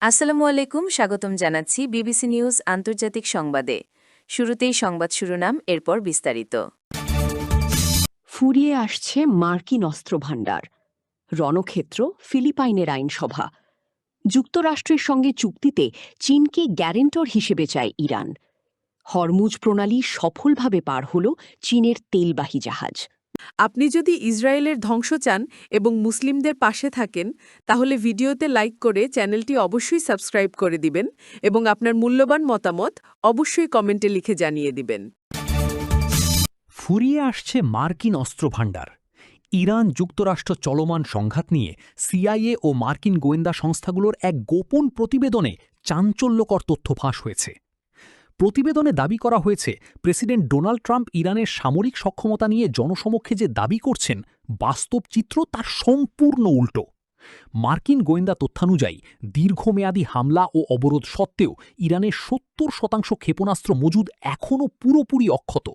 আসসালামু আলাইকুম, স্বাগতম জানাচ্ছি বিবিসি নিউজ আন্তর্জাতিক সংবাদে। শুরুতেই সংবাদ শিরোনাম, এরপর বিস্তারিত। ফুরিয়ে আসছে মার্কিন অস্ত্রভাণ্ডার, রণক্ষেত্র ফিলিপাইনের আইনসভা। যুক্তরাষ্ট্রের সঙ্গে চুক্তিতে চীনকে গ্যারেন্টর হিসেবে চায় ইরান। হরমুজ প্রণালী সফলভাবে পার হল চীনের তেলবাহী জাহাজ। আপনি যদি ইসরায়েলের ধ্বংস চান এবং মুসলিমদের পাশে থাকেন, তাহলে ভিডিওতে লাইক করে চ্যানেলটি অবশ্যই সাবস্ক্রাইব করে দিবেন এবং আপনার মূল্যবান মতামত অবশ্যই কমেন্টে লিখে জানিয়ে দিবেন। ফুরিয়ে আসছে মার্কিন অস্ত্রভাণ্ডার। ইরান যুক্তরাষ্ট্র চলমান সংঘাত নিয়ে সিআইএ ও মার্কিন গোয়েন্দা সংস্থাগুলোর এক গোপন প্রতিবেদনে চাঞ্চল্যকর তথ্য ফাঁস হয়েছে। প্রতিবেদনে দাবি করা হয়েছে, প্রেসিডেন্ট ডোনাল্ড ট্রাম্প ইরানের সামরিক সক্ষমতা নিয়ে জনসমক্ষে যে দাবি করছেন, বাস্তব চিত্র তার সম্পূর্ণ উল্টো। মার্কিন গোয়েন্দা তথ্যানুযায়ী দীর্ঘমেয়াদী হামলা ও অবরোধ সত্ত্বেও ইরানের ৭০% ক্ষেপণাস্ত্র মজুদ এখনও পুরোপুরি অক্ষত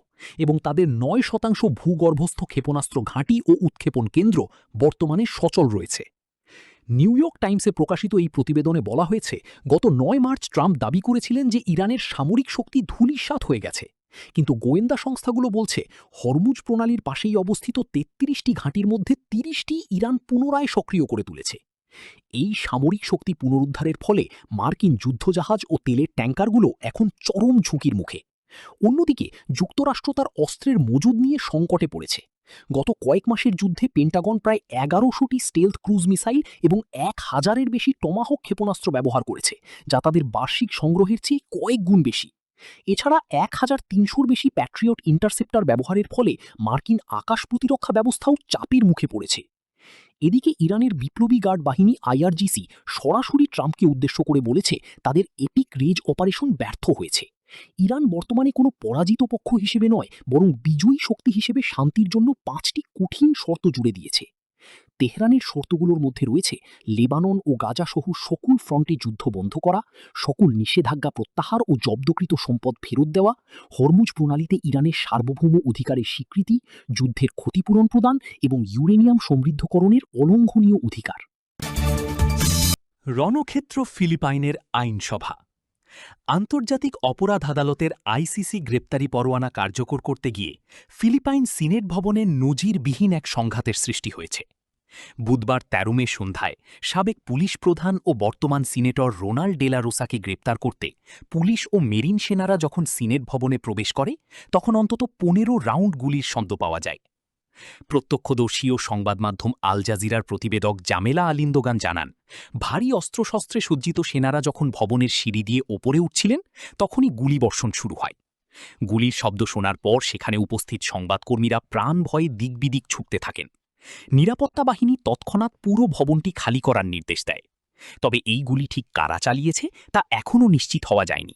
এবং তাদের ৯% ভূগর্ভস্থ ক্ষেপণাস্ত্র ঘাঁটি ও উৎক্ষেপণ কেন্দ্র বর্তমানে সচল রয়েছে। নিউ ইয়র্ক টাইমসে প্রকাশিত এই প্রতিবেদনে বলা হয়েছে, গত ৯ মার্চ ট্রাম্প দাবি করেছিলেন যে ইরানের সামরিক শক্তি ধূলিসাৎ হয়ে গেছে, কিন্তু গোয়েন্দা সংস্থাগুলো বলছে হরমুজ প্রণালীর পাশেই অবস্থিত ৩৩টি ঘাঁটির মধ্যে ৩০টি ইরান পুনরায় সক্রিয় করে তুলেছে। এই সামরিক শক্তি পুনরুদ্ধারের ফলে মার্কিন যুদ্ধজাহাজ ও তেলের ট্যাঙ্কারগুলো এখন চরম ঝুঁকির মুখে। অন্যদিকে যুক্তরাষ্ট্র তার অস্ত্রের মজুদ নিয়ে সংকটে পড়েছে। গত কয়েক মাসের যুদ্ধে পেন্টাগন প্রায় ১১০০টি স্টেলথ ক্রুজ মিসাইল এবং ১,০০০-এর বেশি টমাহক ক্ষেপণাস্ত্র ব্যবহার করেছে, যা তাদের বার্ষিক সংগ্রহের চেয়ে কয়েক গুণ বেশি। এছাড়া ১,৩০০-র বেশি প্যাট্রিয়ট ইন্টারসেপ্টর ব্যবহারের ফলে মার্কিন আকাশ প্রতিরক্ষা ব্যবস্থাও চাপের মুখে পড়েছে। এদিকে ইরানের বিপ্লবী গার্ড বাহিনী আইআরজিসি সরাসরি ট্রাম্পকে উদ্দেশ্য করে বলেছে তাদের এপিক রেজ অপারেশন ব্যর্থ হয়েছে। ইরান বর্তমানে কোনো পরাজিত পক্ষ হিসেবে নয়, বরং বিজয়ী শক্তি হিসেবে শান্তির জন্য ৫টি কঠিন শর্ত জুড়ে দিয়েছে। তেহরানের শর্তগুলোর মধ্যে রয়েছে লেবানন ও গাজাসহ সকল ফ্রন্টে যুদ্ধ বন্ধ করা, সকল নিষেধাজ্ঞা প্রত্যাহার ও জব্দকৃত সম্পদ ফেরত দেওয়া, হরমুজ প্রণালীতে ইরানের সার্বভৌম অধিকারের স্বীকৃতি, যুদ্ধের ক্ষতিপূরণ প্রদান এবং ইউরেনিয়াম সমৃদ্ধকরণের অলঙ্ঘনীয় অধিকার। রণক্ষেত্র ফিলিপাইনের আইনসভা। আন্তর্জাতিক অপরাধ আদালতের আইসিসি গ্রেপ্তারি পরোয়ানা কার্যকর করতে গিয়ে ফিলিপাইন সিনেট ভবনে নজিরবিহীন এক সংঘাতের সৃষ্টি হয়েছে। বুধবার ১৩ মে সন্ধ্যায় সাবেক পুলিশ প্রধান ও বর্তমান সিনেটর রোনাল্ড ডে লা রোসাকে গ্রেপ্তার করতে পুলিশ ও মেরিন সেনারা যখন সিনেট ভবনে প্রবেশ করে, তখন অন্তত ১৫ রাউন্ড গুলির শব্দ পাওয়া যায়। প্রত্যক্ষদর্শী ও সংবাদ মাধ্যম আল জাজিরার প্রতিবেদক জামেলা আলিন্দোগান জানান, ভারী অস্ত্রশস্ত্রে সজ্জিত সেনারা যখন ভবনের সিঁড়ি দিয়ে ওপরে উঠছিলেন, তখনই গুলিবর্ষণ শুরু হয়। গুলির শব্দ শোনার পর সেখানে উপস্থিত সংবাদকর্মীরা প্রাণ ভয়ে দিকবিদিক ছুটতে থাকেন। নিরাপত্তা বাহিনী তৎক্ষণাৎ পুরো ভবনটি খালি করার নির্দেশ দেয়। তবে এই গুলি ঠিক কারা চালিয়েছে তা এখনও নিশ্চিত হওয়া যায়নি।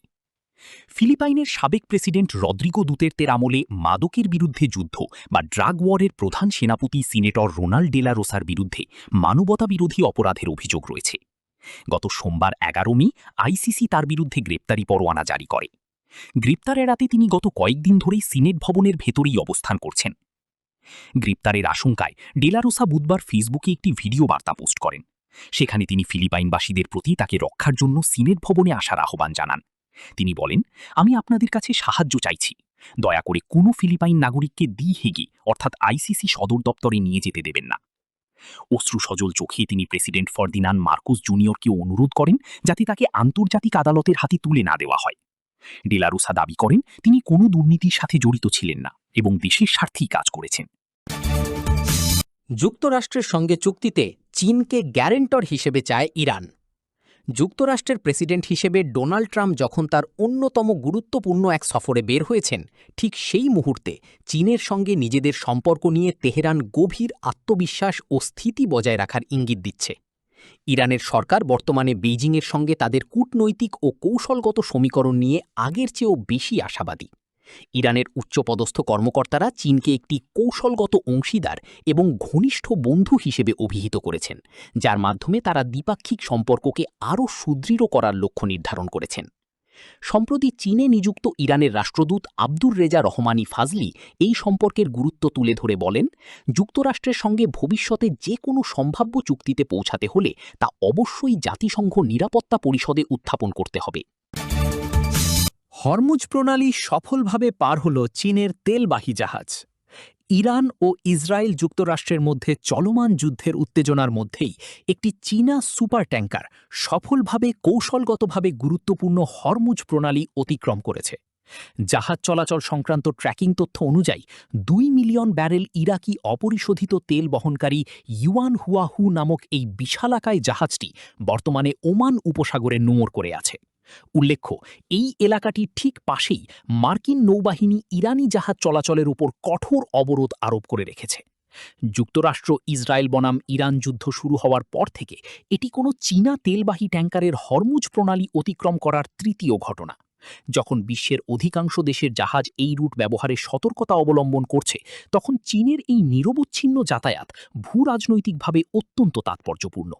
ফিলিপাইনের সাবেক প্রেসিডেন্ট রদ্রিগো দুতের্তের আমলে মাদকের বিরুদ্ধে যুদ্ধ বা ড্রাগ ওয়ারের প্রধান সেনাপতি সিনেটর রোনাল্ড ডে লা রোসার বিরুদ্ধে মানবতাবিরোধী অপরাধের অভিযোগ রয়েছে। গত সোমবার ১১ মে আইসিসি তার বিরুদ্ধে গ্রেপ্তারি পরোয়ানা জারি করে। গ্রেপ্তার এড়াতে তিনি গত কয়েকদিন ধরেই সিনেট ভবনের ভেতরেই অবস্থান করছেন। গ্রেপ্তারের আশঙ্কায় ডে লা রোসা বুধবার ফেসবুকে একটি ভিডিও বার্তা পোস্ট করেন। সেখানে তিনি ফিলিপাইনবাসীদের প্রতি তাকে রক্ষার জন্য সিনেট ভবনে আসার আহ্বান জানান। তিনি বলেন, আমি আপনাদের কাছে সাহায্য চাইছি। দয়া করে কোনো ফিলিপাইন নাগরিককে দি হেগে অর্থাৎ আইসিসি সদর দপ্তরে নিয়ে যেতে দেবেন না। অশ্রুসজল চোখে তিনি প্রেসিডেন্ট ফার্দিনান্দ মার্কোস জুনিয়রকে অনুরোধ করেন যাতে তাকে আন্তর্জাতিক আদালতের হাতে তুলে না দেওয়া হয়। ডে লা রোসা দাবি করেন তিনি কোনো দুর্নীতির সাথে জড়িত ছিলেন না এবং দেশের স্বার্থেই কাজ করেছেন। যুক্তরাষ্ট্রের সঙ্গে চুক্তিতে চীনকে গ্যারেন্টর হিসেবে চায় ইরান। যুক্তরাষ্ট্রের প্রেসিডেন্ট হিসেবে ডোনাল্ড ট্রাম্প যখন তার অন্যতম গুরুত্বপূর্ণ এক সফরে বের হয়েছেন, ঠিক সেই মুহূর্তে চীনের সঙ্গে নিজেদের সম্পর্ক নিয়ে তেহরান গভীর আত্মবিশ্বাস ও স্থিতি বজায় রাখার ইঙ্গিত দিচ্ছে। ইরানের সরকার বর্তমানে বেইজিংয়ের সঙ্গে তাদের কূটনৈতিক ও কৌশলগত সমীকরণ নিয়ে আগের চেয়েও বেশি আশাবাদী। ইরানের উচ্চপদস্থ কর্মকর্তারা চীনকে একটি কৌশলগত অংশীদার এবং ঘনিষ্ঠ বন্ধু হিসেবে অভিহিত করেছেন, যার মাধ্যমে তারা দ্বিপাক্ষিক সম্পর্ককে আরও সুদৃঢ় করার লক্ষ্য নির্ধারণ করেছেন। সম্প্রতি চীনে নিযুক্ত ইরানের রাষ্ট্রদূত আব্দুর রেজা রহমানি ফাজলি এই সম্পর্কের গুরুত্ব তুলে ধরে বলেন, যুক্তরাষ্ট্রের সঙ্গে ভবিষ্যতে যে কোনো সম্ভাব্য চুক্তিতে পৌঁছাতে হলে তা অবশ্যই জাতিসংঘ নিরাপত্তা পরিষদে উত্থাপন করতে হবে। হরমুজ প্রণালী সফলভাবে পার হল চীনের তেলবাহী জাহাজ। ইরান ও ইসরায়েল যুক্তরাষ্ট্রের মধ্যে চলমান যুদ্ধের উত্তেজনার মধ্যেই একটি চীনা সুপার ট্যাঙ্কার সফলভাবে কৌশলগতভাবে গুরুত্বপূর্ণ হরমুজ প্রণালী অতিক্রম করেছে। জাহাজ চলাচল সংক্রান্ত ট্র্যাকিং তথ্য অনুযায়ী 2 মিলিয়ন ব্যারেল ইরাকি অপরিশোধিত তেল বহনকারী ইউয়ান হুয়াহু নামক এই বিশালাকায় জাহাজটি বর্তমানে ওমান উপসাগরে নোঙর করে আছে। উল্লেখ্য, এই এলাকাটির ঠিক পাশেই মার্কিন নৌবাহিনী ইরানি জাহাজ চলাচলের উপর কঠোর অবরোধ আরোপ করে রেখেছে। যুক্তরাষ্ট্র ইসরায়েল বনাম ইরান যুদ্ধ শুরু হওয়ার পর থেকে এটি কোনো চীনা তেলবাহী ট্যাঙ্কারের হরমুজ প্রণালী অতিক্রম করার তৃতীয় ঘটনা। যখন বিশ্বের অধিকাংশ দেশের জাহাজ এই রুট ব্যবহারের সতর্কতা অবলম্বন করছে, তখন চীনের এই নিরবচ্ছিন্ন যাতায়াত ভূরাজনৈতিকভাবে অত্যন্ত তাৎপর্যপূর্ণ।